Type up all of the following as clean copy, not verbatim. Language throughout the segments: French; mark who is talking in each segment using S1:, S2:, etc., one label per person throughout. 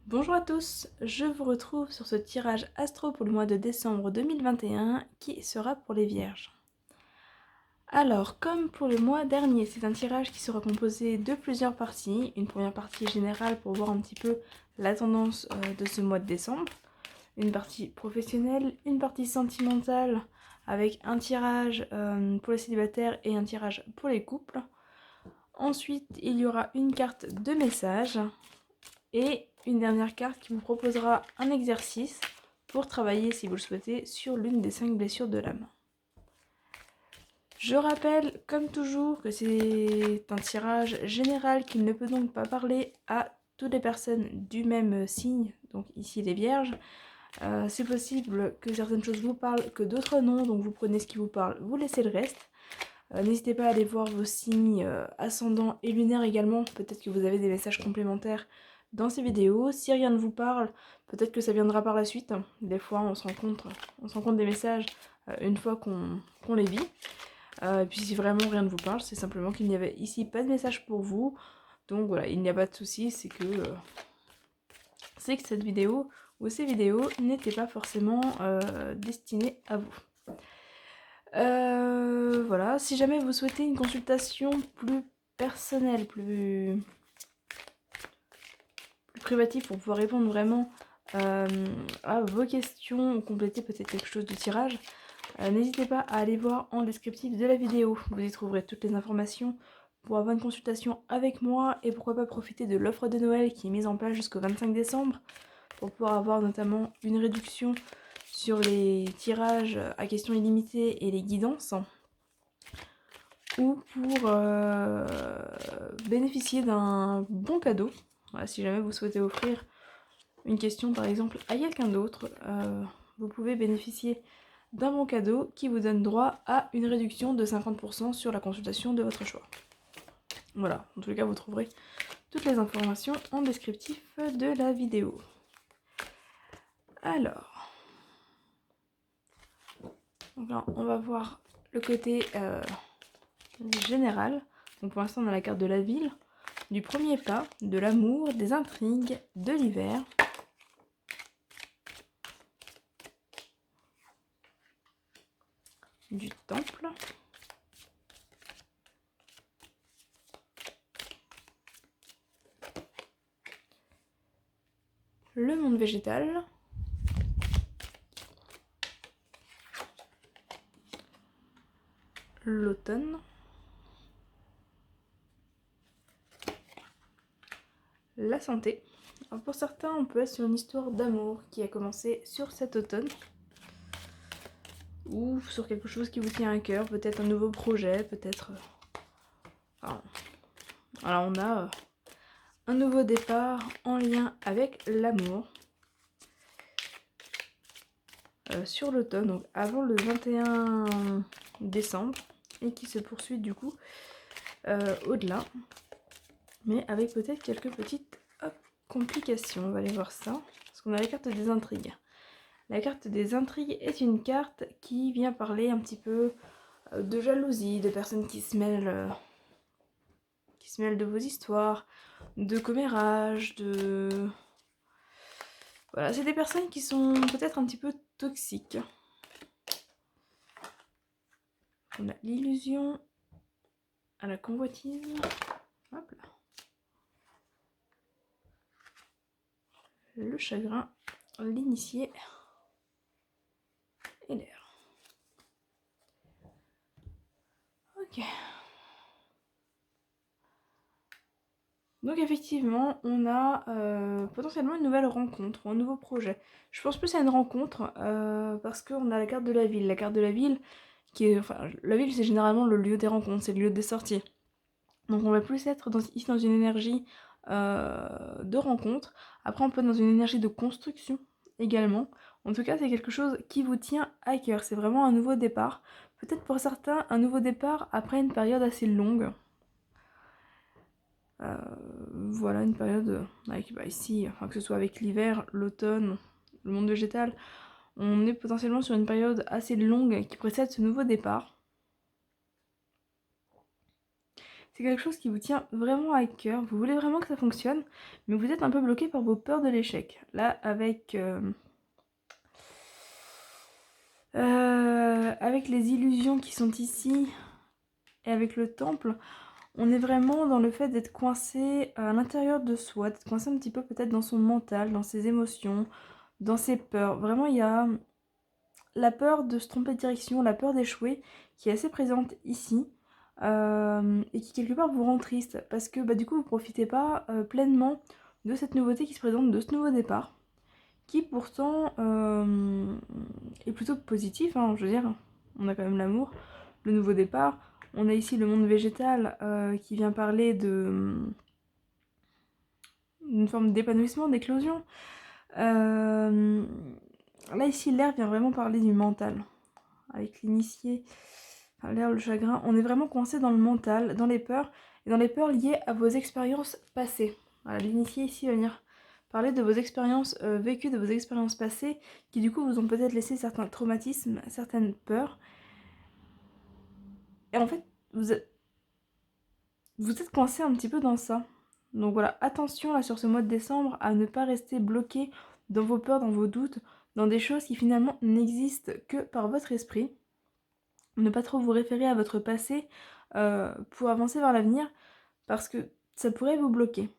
S1: Bonjour à tous, je vous retrouve sur ce tirage astro pour le mois de décembre 2021 qui sera pour les vierges. Alors, comme pour le mois dernier, c'est un tirage qui sera composé de plusieurs parties. Une première partie générale pour voir un petit peu la tendance de ce mois de décembre. Une partie professionnelle, une partie sentimentale avec un tirage pour les célibataires et un tirage pour les couples. Ensuite, il y aura une carte de message et une dernière carte qui vous proposera un exercice pour travailler, si vous le souhaitez, sur l'une des 5 blessures de l'âme. Je rappelle, comme toujours, que c'est un tirage général qui ne peut donc pas parler à toutes les personnes du même signe, donc ici les vierges. C'est possible que certaines choses vous parlent, que d'autres non, donc vous prenez ce qui vous parle, vous laissez le reste. N'hésitez pas à aller voir vos signes ascendants et lunaires également, peut-être que vous avez des messages complémentaires dans ces vidéos. Si rien ne vous parle, peut-être que ça viendra par la suite. Des fois on se rend compte des messages une fois qu'on les vit. Et puis si vraiment rien ne vous parle, c'est simplement qu'il n'y avait ici pas de message pour vous. Donc voilà, il n'y a pas de souci, c'est que cette vidéo ou ces vidéos n'étaient pas forcément destinées à vous. Voilà, si jamais vous souhaitez une consultation plus personnelle, plus privative pour pouvoir répondre vraiment à vos questions ou compléter peut-être quelque chose du tirage, n'hésitez pas à aller voir en descriptif de la vidéo. Vous y trouverez toutes les informations pour avoir une consultation avec moi et pourquoi pas profiter de l'offre de Noël qui est mise en place jusqu'au 25 décembre pour pouvoir avoir notamment une réduction sur les tirages à questions illimitées et les guidances, ou pour bénéficier d'un bon cadeau. Voilà, si jamais vous souhaitez offrir une question par exemple à quelqu'un d'autre, vous pouvez bénéficier d'un bon cadeau qui vous donne droit à une réduction de 50% sur la consultation de votre choix. Voilà, en tout cas vous trouverez toutes les informations en descriptif de la vidéo. Alors, donc là, on va voir le côté général. Donc pour l'instant on a la carte de la ville, du premier pas, de l'amour, des intrigues, de l'hiver, du temple, le monde végétal, l'automne, la santé. Alors pour certains, on peut être sur une histoire d'amour qui a commencé sur cet automne, ou sur quelque chose qui vous tient à cœur, peut-être un nouveau projet, peut-être... Enfin, alors on a un nouveau départ en lien avec l'amour sur l'automne, donc avant le 21 décembre, et qui se poursuit du coup au-delà, mais avec peut-être quelques petites complications. On va aller voir ça, parce qu'on a la carte des intrigues. La carte des intrigues est une carte qui vient parler un petit peu de jalousie, de personnes qui se mêlent de vos histoires, de commérage, de... Voilà, c'est des personnes qui sont peut-être un petit peu toxiques. On a l'illusion, à la convoitise, hop là. Le chagrin, l'initié et l'air. Ok. Donc effectivement, on a potentiellement une nouvelle rencontre ou un nouveau projet. Je pense plus à une rencontre parce qu'on a la carte de la ville. La carte de la ville, qui est, enfin, la ville c'est généralement le lieu des rencontres, c'est le lieu des sorties. Donc on va plus être ici dans une énergie de rencontre. Après on peut être dans une énergie de construction également. En tout cas c'est quelque chose qui vous tient à cœur. C'est vraiment un nouveau départ. Peut-être pour certains un nouveau départ après une période assez longue. Voilà une période avec ici, enfin, que ce soit avec l'hiver, l'automne, le monde végétal, on est potentiellement sur une période assez longue qui précède ce nouveau départ. c'est quelque chose qui vous tient vraiment à cœur, vous voulez vraiment que ça fonctionne, mais vous êtes un peu bloqué par vos peurs de l'échec. Là, avec les illusions qui sont ici et avec le temple, on est vraiment dans le fait d'être coincé à l'intérieur de soi, d'être coincé un petit peu peut-être dans son mental, dans ses émotions, dans ses peurs. Vraiment, il y a la peur de se tromper de direction, la peur d'échouer, qui est assez présente ici, et qui quelque part vous rend triste, parce que du coup vous profitez pas pleinement de cette nouveauté qui se présente, de ce nouveau départ, qui pourtant est plutôt positif, hein, je veux dire, on a quand même l'amour, le nouveau départ, on a ici le monde végétal qui vient parler d'une forme d'épanouissement, d'éclosion. Là ici l'air vient vraiment parler du mental, avec l'initié, enfin, l'air, le chagrin, on est vraiment coincé dans le mental, dans les peurs, et dans les peurs liées à vos expériences passées. Voilà, l'initié ici va venir parler de vos expériences vécues, de vos expériences passées, qui du coup vous ont peut-être laissé certains traumatismes, certaines peurs. Et en fait, vous êtes coincé un petit peu dans ça. Donc voilà, attention là sur ce mois de décembre à ne pas rester bloqué dans vos peurs, dans vos doutes, dans des choses qui finalement n'existent que par votre esprit. Ne pas trop vous référer à votre passé pour avancer vers l'avenir, parce que ça pourrait vous bloquer.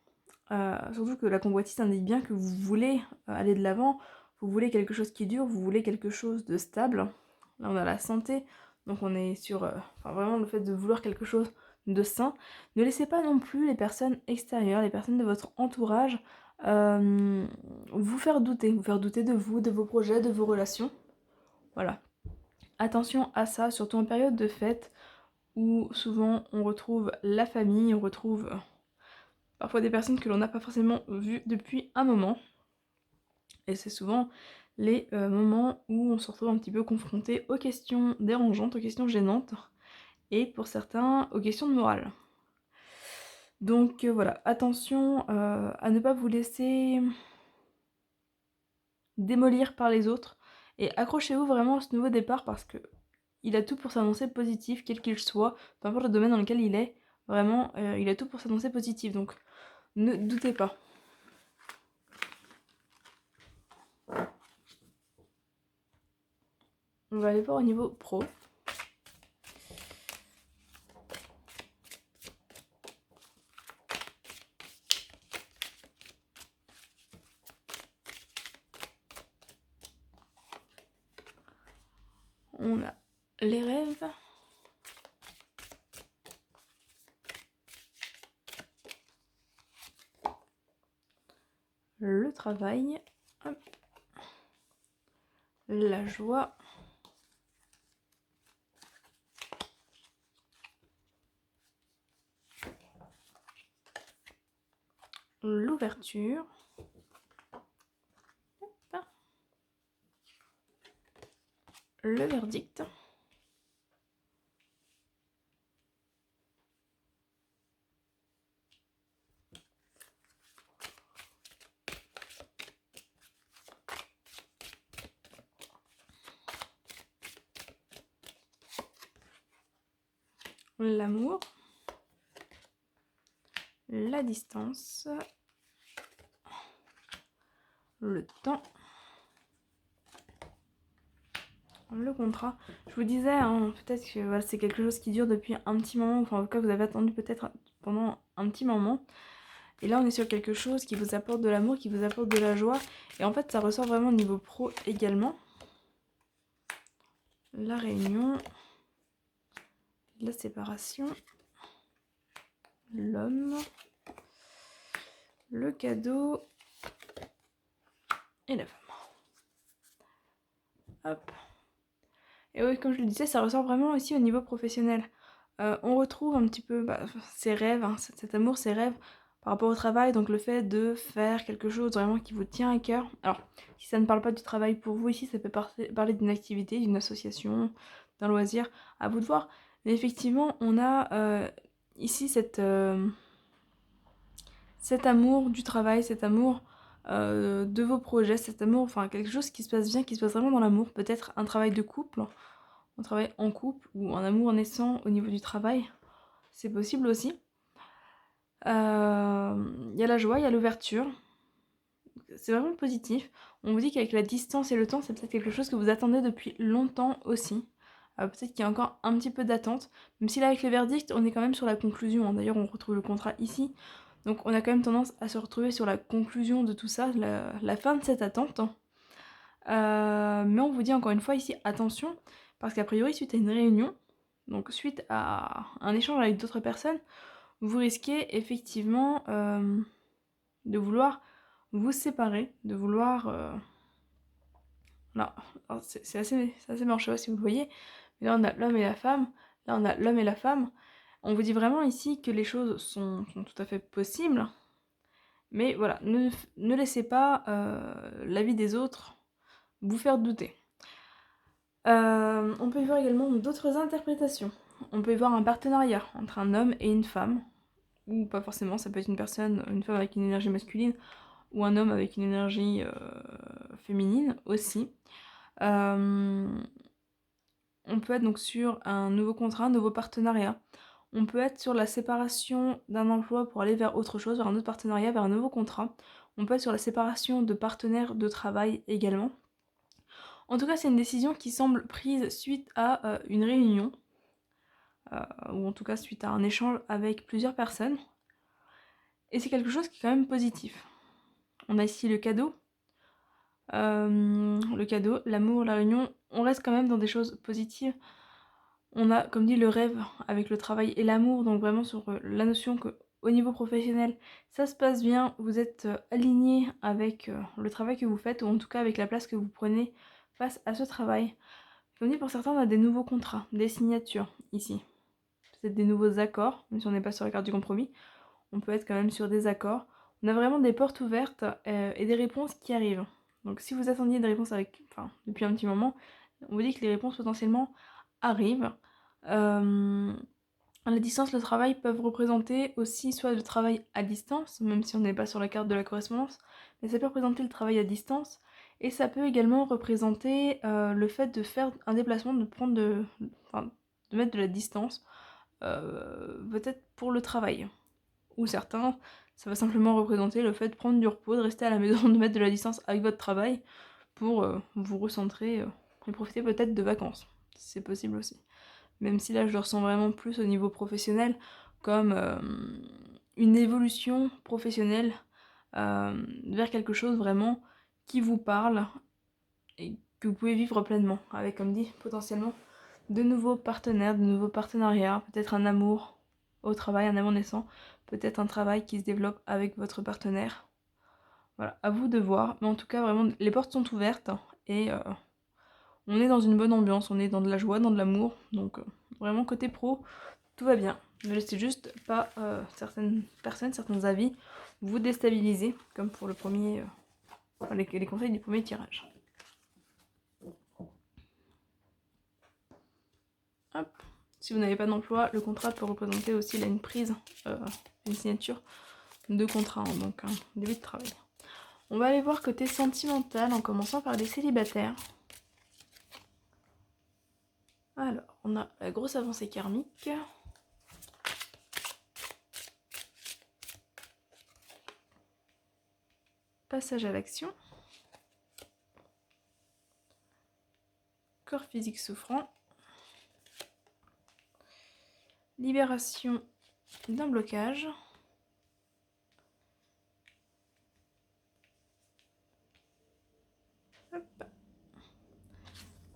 S1: Surtout que la convoitise indique bien que vous voulez aller de l'avant, vous voulez quelque chose qui dure, vous voulez quelque chose de stable. Là on a la santé, donc on est sur vraiment le fait de vouloir quelque chose de sain. Ne laissez pas non plus les personnes extérieures, les personnes de votre entourage vous faire douter de vous, de vos projets, de vos relations. Voilà. Attention à ça, surtout en période de fête, où souvent on retrouve la famille, on retrouve parfois des personnes que l'on n'a pas forcément vues depuis un moment. Et c'est souvent les moments où on se retrouve un petit peu confronté aux questions dérangeantes, aux questions gênantes, et pour certains, aux questions de morale. Donc voilà, attention à ne pas vous laisser démolir par les autres, et accrochez-vous vraiment à ce nouveau départ, parce que il a tout pour s'annoncer positif, quel qu'il soit, peu importe le domaine dans lequel il est, vraiment, il a tout pour s'annoncer positif, donc ne doutez pas. On va aller voir au niveau pro. On a les rêves, le travail, hop, la joie, l'ouverture, le verdict, l'amour, la distance, le temps, le contrat. Je vous disais, hein, peut-être que voilà, c'est quelque chose qui dure depuis un petit moment, enfin en tout cas vous avez attendu peut-être pendant un petit moment. Et là on est sur quelque chose qui vous apporte de l'amour, qui vous apporte de la joie. Et en fait ça ressort vraiment au niveau pro également. La réunion, la séparation, l'homme, le cadeau et la femme. Hop. Et oui, comme je le disais, ça ressort vraiment aussi au niveau professionnel. On retrouve un petit peu ses rêves, hein, cet amour, ses rêves par rapport au travail, donc le fait de faire quelque chose vraiment qui vous tient à cœur. Alors, si ça ne parle pas du travail pour vous ici, ça peut parler d'une activité, d'une association, d'un loisir, à vous de voir. Mais effectivement, on a ici cet amour du travail, cet amour de vos projets, cet amour, enfin quelque chose qui se passe bien, qui se passe vraiment dans l'amour, peut-être un travail de couple, un travail en couple ou un amour naissant au niveau du travail, c'est possible aussi. Il y a la joie, il y a l'ouverture. C'est vraiment positif. On vous dit qu'avec la distance et le temps, c'est peut-être quelque chose que vous attendez depuis longtemps aussi. Peut-être qu'il y a encore un petit peu d'attente. Même si là, avec le verdict, on est quand même sur la conclusion, hein. D'ailleurs, on retrouve le contrat ici. Donc on a quand même tendance à se retrouver sur la conclusion de tout ça, la fin de cette attente, hein. Mais on vous dit encore une fois ici, attention, parce qu'a priori, suite à une réunion, donc suite à un échange avec d'autres personnes, vous risquez effectivement de vouloir vous séparer, de vouloir... Non, c'est assez marrant, je sais pas si vous le voyez, mais là on a l'homme et la femme, là on a l'homme et la femme. On vous dit vraiment ici que les choses sont tout à fait possibles, mais voilà, ne laissez pas l'avis des autres vous faire douter. On peut y voir également d'autres interprétations. On peut y voir un partenariat entre un homme et une femme, ou pas forcément, ça peut être une femme avec une énergie masculine, ou un homme avec une énergie féminine aussi. On peut être donc sur un nouveau contrat, un nouveau partenariat. On peut être sur la séparation d'un emploi pour aller vers autre chose, vers un autre partenariat, vers un nouveau contrat. On peut être sur la séparation de partenaires de travail également. En tout cas, c'est une décision qui semble prise suite à une réunion, ou en tout cas suite à un échange avec plusieurs personnes. Et c'est quelque chose qui est quand même positif. On a ici le cadeau. Le cadeau, l'amour, la réunion, on reste quand même dans des choses positives. On a, comme dit, le rêve avec le travail et l'amour, donc vraiment sur la notion que au niveau professionnel, ça se passe bien, vous êtes aligné avec le travail que vous faites, ou en tout cas avec la place que vous prenez face à ce travail. Comme dit, pour certains, on a des nouveaux contrats, des signatures ici. Peut-être des nouveaux accords, même si on n'est pas sur la carte du compromis, on peut être quand même sur des accords. On a vraiment des portes ouvertes et des réponses qui arrivent. Donc si vous attendiez des réponses depuis un petit moment, on vous dit que les réponses potentiellement arrivent. À la distance, le travail peuvent représenter aussi soit le travail à distance, même si on n'est pas sur la carte de la correspondance, mais ça peut représenter le travail à distance, et ça peut également représenter le fait de faire un déplacement, de mettre de la distance, peut-être pour le travail. Ou certains, ça va simplement représenter le fait de prendre du repos, de rester à la maison, de mettre de la distance avec votre travail pour vous recentrer et profiter peut-être de vacances. C'est possible aussi. Même si là je le ressens vraiment plus au niveau professionnel comme une évolution professionnelle vers quelque chose vraiment qui vous parle et que vous pouvez vivre pleinement avec, comme dit, potentiellement de nouveaux partenaires, de nouveaux partenariats, peut-être un amour au travail, un amour naissant, peut-être un travail qui se développe avec votre partenaire. Voilà, à vous de voir, mais en tout cas vraiment les portes sont ouvertes et on est dans une bonne ambiance, on est dans de la joie, dans de l'amour, donc vraiment côté pro, tout va bien. Ne laissez juste pas certaines personnes, certains avis vous déstabiliser, comme pour le premier, les conseils du premier tirage. Hop. Si vous n'avez pas d'emploi, le contrat peut représenter aussi là, une prise, une signature de contrat, hein, donc un début de travail. On va aller voir côté sentimental en commençant par les célibataires. Alors, on a la grosse avancée karmique. Passage à l'action. Corps physique souffrant. Libération d'un blocage. Hop.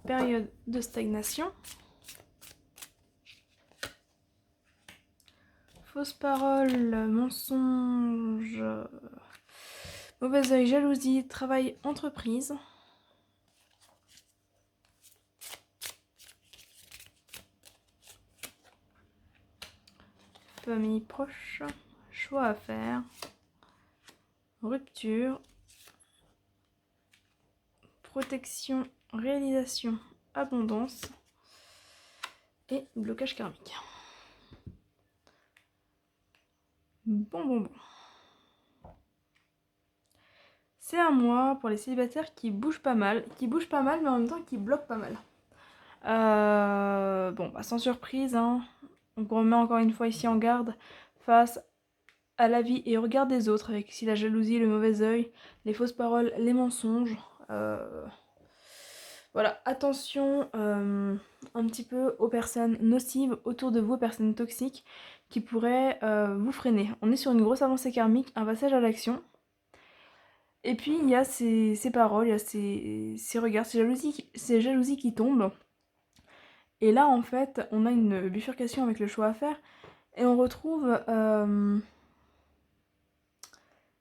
S1: Période de stagnation. Fausse parole, mensonge, mauvais œil, jalousie, travail, entreprise. Famille proche, choix à faire, rupture, protection, réalisation, abondance et blocage karmique. Bon. C'est un mois pour les célibataires qui bougent pas mal mais en même temps qui bloquent pas mal. Sans surprise, hein, on remet encore une fois ici en garde face à la vie et au regard des autres, avec ici la jalousie, le mauvais œil, les fausses paroles, les mensonges. Voilà, attention un petit peu aux personnes nocives autour de vous, aux personnes toxiques qui pourraient vous freiner. On est sur une grosse avancée karmique, un passage à l'action. Et puis il y a ces paroles, il y a ces regards, ces jalousies qui tombent. Et là en fait, on a une bifurcation avec le choix à faire. Et on retrouve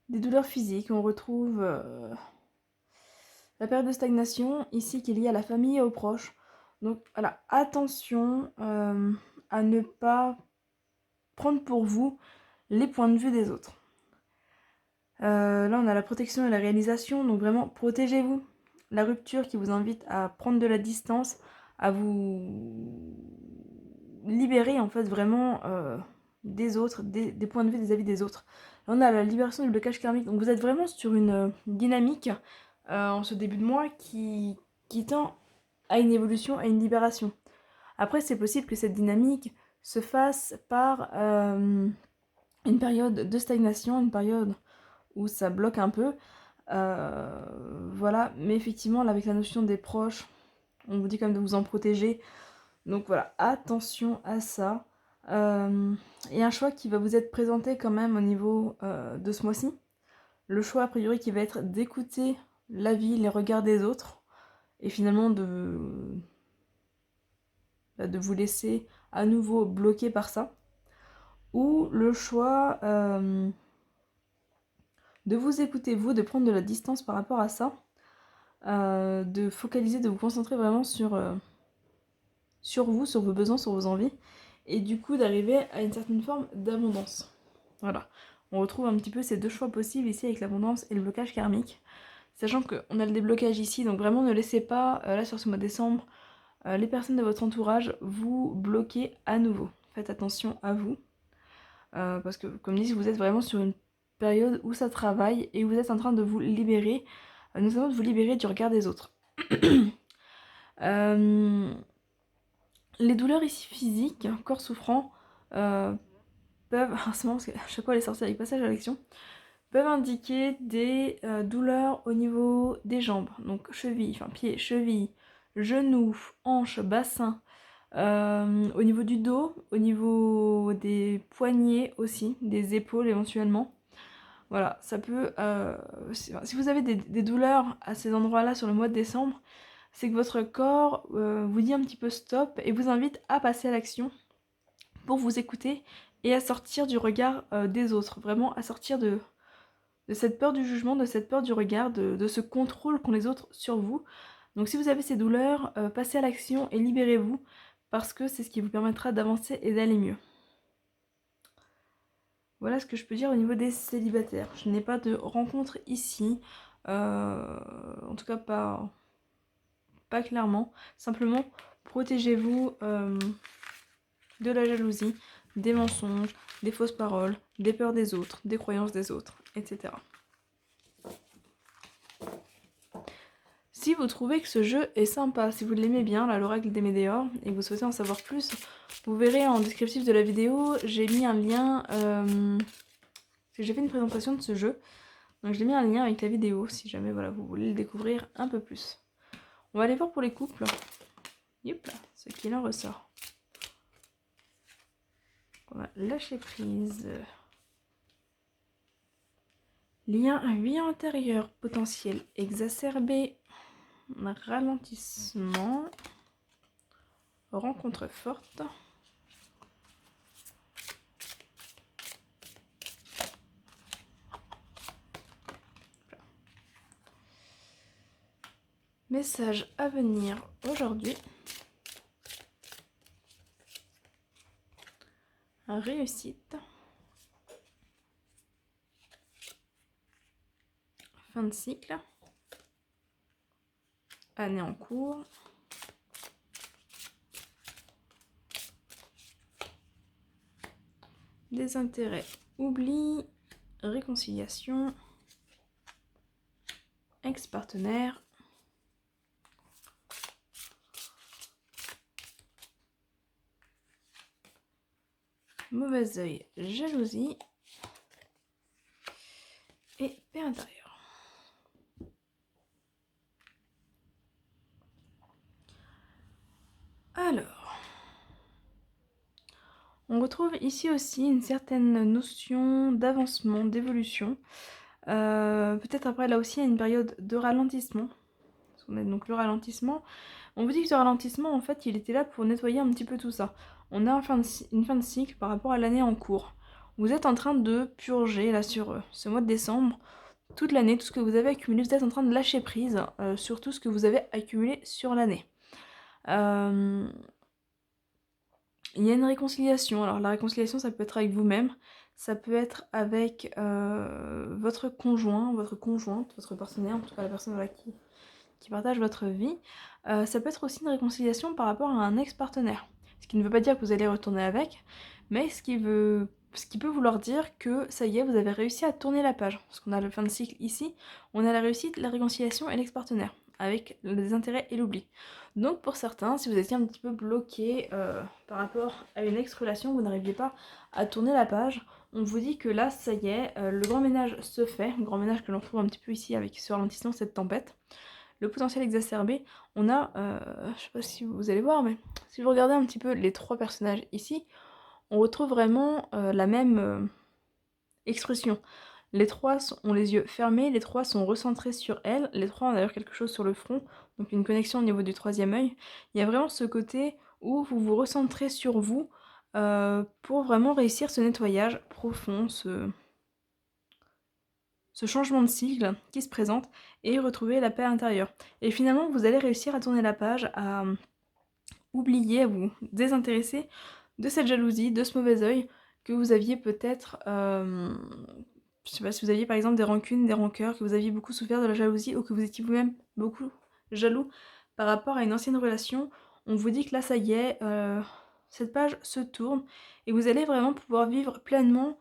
S1: des douleurs physiques, on retrouve la période de stagnation, ici qui est liée à la famille et aux proches. Donc voilà, attention à ne pas prendre pour vous les points de vue des autres. Là on a la protection et la réalisation, donc vraiment protégez-vous. La rupture qui vous invite à prendre de la distance, à vous libérer en fait vraiment des autres, des points de vue, des avis des autres. Là on a la libération du blocage karmique, donc vous êtes vraiment sur une dynamique en ce début de mois qui tend à une évolution, à une libération. Après, c'est possible que cette dynamique se fasse par une période de stagnation, une période où ça bloque un peu. Voilà, mais effectivement, là, avec la notion des proches, on vous dit quand même de vous en protéger. Donc voilà, attention à ça. Il y a un choix qui va vous être présenté quand même au niveau de ce mois-ci. Le choix a priori qui va être d'écouter l'avis, les regards des autres et finalement de vous laisser à nouveau bloquer par ça. Ou le choix de vous écouter vous, de prendre de la distance par rapport à ça, de focaliser, de vous concentrer vraiment sur vous, sur vos besoins, sur vos envies, et du coup d'arriver à une certaine forme d'abondance. Voilà, on retrouve un petit peu ces deux choix possibles ici avec l'abondance et le blocage karmique, sachant qu'on a le déblocage ici, donc vraiment ne laissez pas, là sur ce mois de décembre, les personnes de votre entourage vous bloquer à nouveau. Faites attention à vous, parce que comme dit, vous êtes vraiment sur une période où ça travaille et où vous êtes en train de vous libérer, notamment de vous libérer du regard des autres. Les douleurs ici physiques, corps souffrant, peuvent, c'est marrant parce que chaque fois elle est sortie avec passage à l'action, peuvent indiquer des douleurs au niveau des jambes, donc chevilles, enfin pieds, chevilles, genoux, hanches, bassin, au niveau du dos, au niveau des poignets aussi, des épaules éventuellement. Voilà, ça peut... si vous avez des douleurs à ces endroits-là sur le mois de décembre, c'est que votre corps vous dit un petit peu stop et vous invite à passer à l'action pour vous écouter et à sortir du regard des autres. Vraiment à sortir de cette peur du jugement, de cette peur du regard, de ce contrôle qu'ont les autres sur vous. Donc si vous avez ces douleurs, passez à l'action et libérez-vous parce que c'est ce qui vous permettra d'avancer et d'aller mieux. Voilà ce que je peux dire au niveau des célibataires. Je n'ai pas de rencontre ici, en tout cas pas clairement. Simplement, protégez-vous de la jalousie, des mensonges, des fausses paroles, des peurs des autres, des croyances des autres, etc. Si vous trouvez que ce jeu est sympa, si vous l'aimez bien, là, l'oracle des Médéors, et que vous souhaitez en savoir plus, vous verrez en descriptif de la vidéo, j'ai mis un lien, j'ai fait une présentation de ce jeu, donc j'ai mis un lien avec la vidéo, si jamais voilà, vous voulez le découvrir un peu plus. On va aller voir pour les couples. Yep, ce qu'il en ressort. On va lâcher prise. Lien vie antérieure, potentiel exacerbé, ralentissement, rencontre forte. Message à venir aujourd'hui. Réussite. Fin de cycle. Année en cours. Désintérêt, oubli, réconciliation, ex-partenaire, mauvais œil, jalousie, et paix intérieure. Alors, on retrouve ici aussi une certaine notion d'avancement, d'évolution. Peut-être après là aussi il y a une période de ralentissement. On a donc le ralentissement. On vous dit que ce ralentissement, en fait, il était là pour nettoyer un petit peu tout ça. On a une fin de cycle par rapport à l'année en cours. Vous êtes en train de purger, là, sur ce mois de décembre, toute l'année, tout ce que vous avez accumulé. Vous êtes en train de lâcher prise sur tout ce que vous avez accumulé sur l'année. Il y a une réconciliation. Alors, la réconciliation, ça peut être avec vous-même. Ça peut être avec votre conjoint, votre conjointe, votre partenaire, en tout cas la personne avec qui partage votre vie. Ça peut être aussi une réconciliation par rapport à un ex-partenaire. Ce qui ne veut pas dire que vous allez retourner avec, mais ce qui peut vouloir dire que ça y est, vous avez réussi à tourner la page. Parce qu'on a le fin de cycle ici, on a la réussite, la réconciliation et l'ex-partenaire, avec le désintérêt et l'oubli. Donc pour certains, si vous étiez un petit peu bloqué par rapport à une ex-relation, vous n'arriviez pas à tourner la page, on vous dit que là, ça y est, le grand ménage se fait, le grand ménage que l'on trouve un petit peu ici avec ce ralentissement, cette tempête. Le potentiel exacerbé, on a, je sais pas si vous allez voir, mais si vous regardez un petit peu les trois personnages ici, on retrouve vraiment la même expression. Les trois ont les yeux fermés, les trois sont recentrés sur elle, les trois ont d'ailleurs quelque chose sur le front, donc une connexion au niveau du troisième œil. Il y a vraiment ce côté où vous vous recentrez sur vous pour vraiment réussir ce nettoyage profond, ce changement de cycle qui se présente et retrouver la paix intérieure. Et finalement, vous allez réussir à tourner la page, à oublier, à vous désintéresser de cette jalousie, de ce mauvais œil que vous aviez peut-être... je sais pas si vous aviez par exemple des rancunes, des rancœurs, que vous aviez beaucoup souffert de la jalousie ou que vous étiez vous-même beaucoup jaloux par rapport à une ancienne relation. On vous dit que là, ça y est, cette page se tourne et vous allez vraiment pouvoir vivre pleinement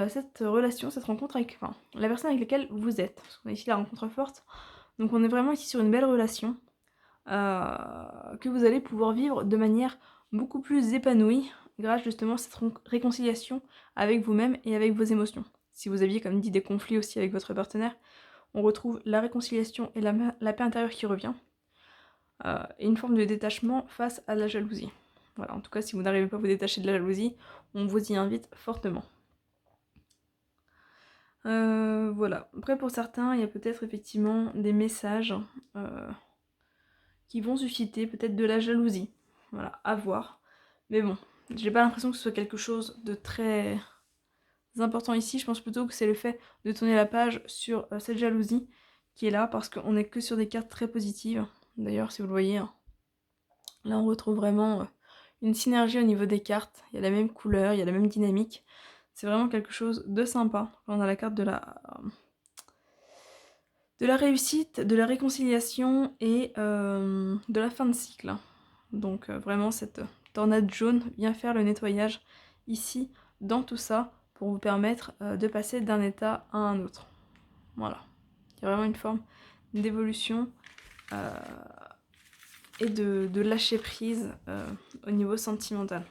S1: cette relation, cette rencontre avec la personne avec laquelle vous êtes. Parce qu'on a ici la rencontre forte. Donc on est vraiment ici sur une belle relation que vous allez pouvoir vivre de manière beaucoup plus épanouie grâce justement à cette réconciliation avec vous-même et avec vos émotions. Si vous aviez comme dit des conflits aussi avec votre partenaire, on retrouve la réconciliation et la paix intérieure qui revient. Et une forme de détachement face à la jalousie. Voilà, en tout cas si vous n'arrivez pas à vous détacher de la jalousie, on vous y invite fortement. Voilà. Après pour certains, il y a peut-être effectivement des messages qui vont susciter peut-être de la jalousie. Voilà, à voir. Mais bon, j'ai pas l'impression que ce soit quelque chose de très important ici. Je pense plutôt que c'est le fait de tourner la page sur cette jalousie qui est là parce qu'on n'est que sur des cartes très positives. D'ailleurs, si vous le voyez, hein, là on retrouve vraiment une synergie au niveau des cartes. Il y a la même couleur, il y a la même dynamique. C'est vraiment quelque chose de sympa. On a la carte de la réussite, de la réconciliation et de la fin de cycle. Donc vraiment cette tornade jaune vient faire le nettoyage ici dans tout ça pour vous permettre de passer d'un état à un autre. Voilà. Il y a vraiment une forme d'évolution et de lâcher prise au niveau sentimental.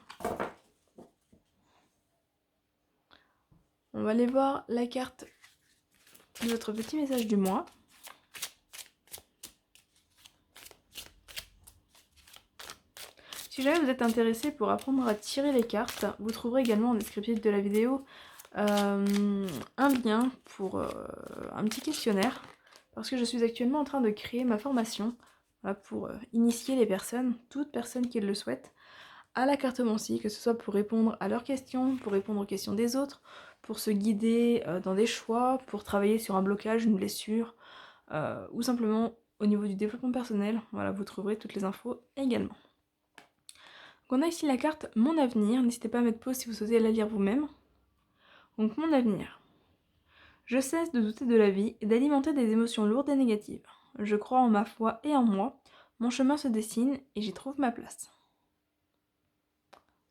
S1: On va aller voir la carte de notre petit message du mois. Si jamais vous êtes intéressé pour apprendre à tirer les cartes, vous trouverez également en descriptif de la vidéo un lien pour un petit questionnaire parce que je suis actuellement en train de créer ma formation pour initier les personnes, toute personne qui le souhaite, à la cartomancie, que ce soit pour répondre à leurs questions, pour répondre aux questions des autres, pour se guider dans des choix, pour travailler sur un blocage, une blessure, ou simplement au niveau du développement personnel. Voilà, vous trouverez toutes les infos également. Donc on a ici la carte Mon avenir, n'hésitez pas à mettre pause si vous souhaitez la lire vous-même. Donc mon avenir. Je cesse de douter de la vie et d'alimenter des émotions lourdes et négatives. Je crois en ma foi et en moi. Mon chemin se dessine et j'y trouve ma place.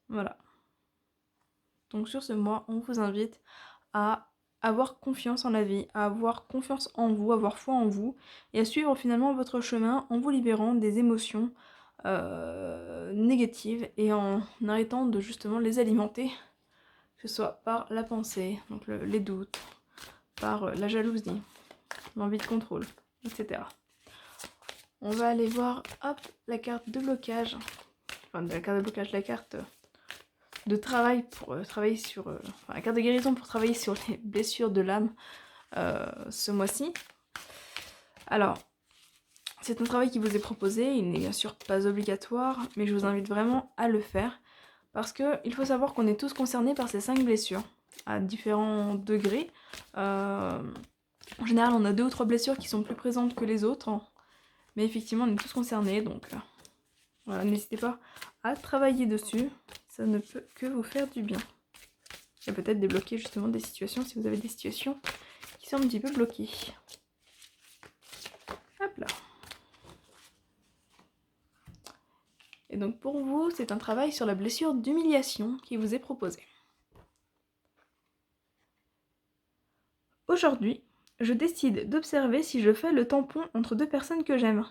S1: Voilà. Donc sur ce mois, on vous invite à avoir confiance en la vie, à avoir confiance en vous, avoir foi en vous, et à suivre finalement votre chemin en vous libérant des émotions négatives et en arrêtant de justement les alimenter, que ce soit par la pensée, donc les doutes, par la jalousie, l'envie de contrôle, etc. On va aller voir, hop, la carte de blocage. Enfin, la carte de blocage, la carte de travail pour travailler sur... enfin, la carte de guérison pour travailler sur les blessures de l'âme ce mois-ci. Alors, c'est un travail qui vous est proposé, il n'est bien sûr pas obligatoire, mais je vous invite vraiment à le faire. Parce qu'il faut savoir qu'on est tous concernés par ces 5 blessures, à différents degrés. En général, on a 2 ou 3 blessures qui sont plus présentes que les autres. Mais effectivement, on est tous concernés, donc voilà, n'hésitez pas à travailler dessus. Ça ne peut que vous faire du bien. Et peut-être débloquer justement des situations, si vous avez des situations qui sont un petit peu bloquées. Hop là. Et donc pour vous, c'est un travail sur la blessure d'humiliation qui vous est proposé. Aujourd'hui, je décide d'observer si je fais le tampon entre 2 personnes que j'aime.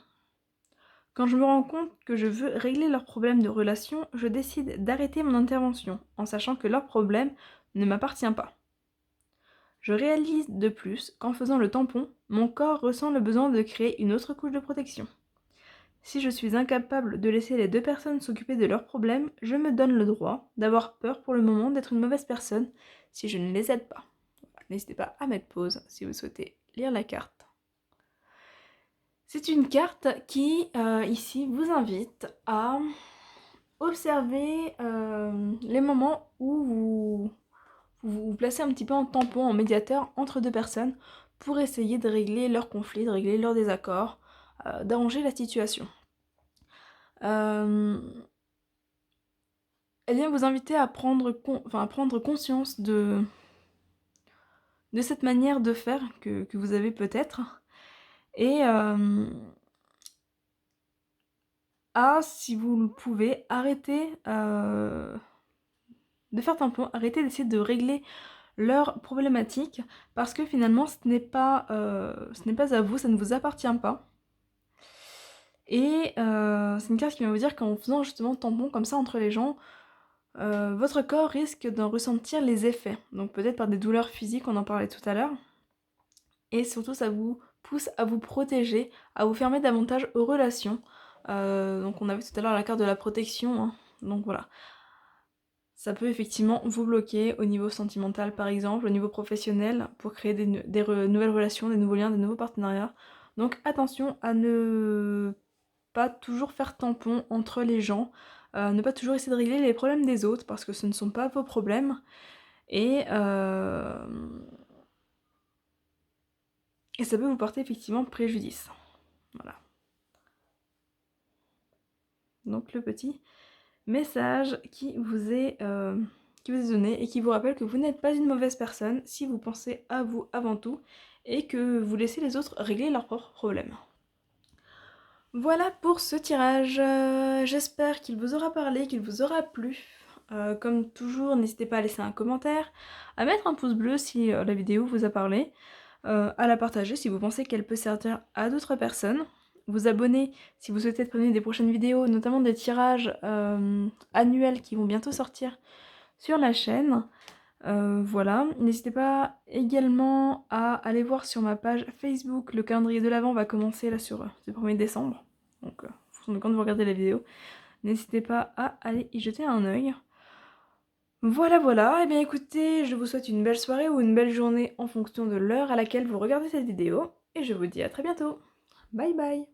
S1: Quand je me rends compte que je veux régler leurs problèmes de relation, je décide d'arrêter mon intervention, en sachant que leur problème ne m'appartient pas. Je réalise de plus qu'en faisant le tampon, mon corps ressent le besoin de créer une autre couche de protection. Si je suis incapable de laisser les 2 personnes s'occuper de leurs problèmes, je me donne le droit d'avoir peur pour le moment d'être une mauvaise personne si je ne les aide pas. N'hésitez pas à mettre pause si vous souhaitez lire la carte. C'est une carte qui, ici, vous invite à observer les moments où vous vous placez un petit peu en tampon, en médiateur entre 2 personnes pour essayer de régler leurs conflits, de régler leurs désaccords, d'arranger la situation. Elle vient vous inviter à prendre conscience de cette manière de faire que vous avez peut-être, et si vous le pouvez, arrêter de faire tampon, arrêter d'essayer de régler leurs problématiques, parce que finalement ce n'est pas à vous, ça ne vous appartient pas. Et c'est une carte qui vient vous dire qu'en faisant justement tampon comme ça entre les gens, votre corps risque d'en ressentir les effets. Donc peut-être par des douleurs physiques, on en parlait tout à l'heure. Et surtout ça vous pousse à vous protéger, à vous fermer davantage aux relations. Donc on avait tout à l'heure la carte de la protection, hein. Donc voilà. Ça peut effectivement vous bloquer au niveau sentimental par exemple, au niveau professionnel, pour créer des nouvelles relations, des nouveaux liens, des nouveaux partenariats. Donc attention à ne pas toujours faire tampon entre les gens, ne pas toujours essayer de régler les problèmes des autres, parce que ce ne sont pas vos problèmes. Et ça peut vous porter effectivement préjudice. Voilà. Donc le petit message qui vous est donné et qui vous rappelle que vous n'êtes pas une mauvaise personne si vous pensez à vous avant tout et que vous laissez les autres régler leurs propres problèmes. Voilà pour ce tirage. J'espère qu'il vous aura parlé, qu'il vous aura plu. Comme toujours, n'hésitez pas à laisser un commentaire, à mettre un pouce bleu si la vidéo vous a parlé, à la partager si vous pensez qu'elle peut servir à d'autres personnes, vous abonner si vous souhaitez être prévenu des prochaines vidéos, notamment des tirages annuels qui vont bientôt sortir sur la chaîne. Voilà, n'hésitez pas également à aller voir sur ma page Facebook, le calendrier de l'Avent va commencer là sur le 1er décembre, donc en fonction de quand vous regardez la vidéo, n'hésitez pas à aller y jeter un œil. Voilà, et bien écoutez, je vous souhaite une belle soirée ou une belle journée en fonction de l'heure à laquelle vous regardez cette vidéo, et je vous dis à très bientôt. Bye bye.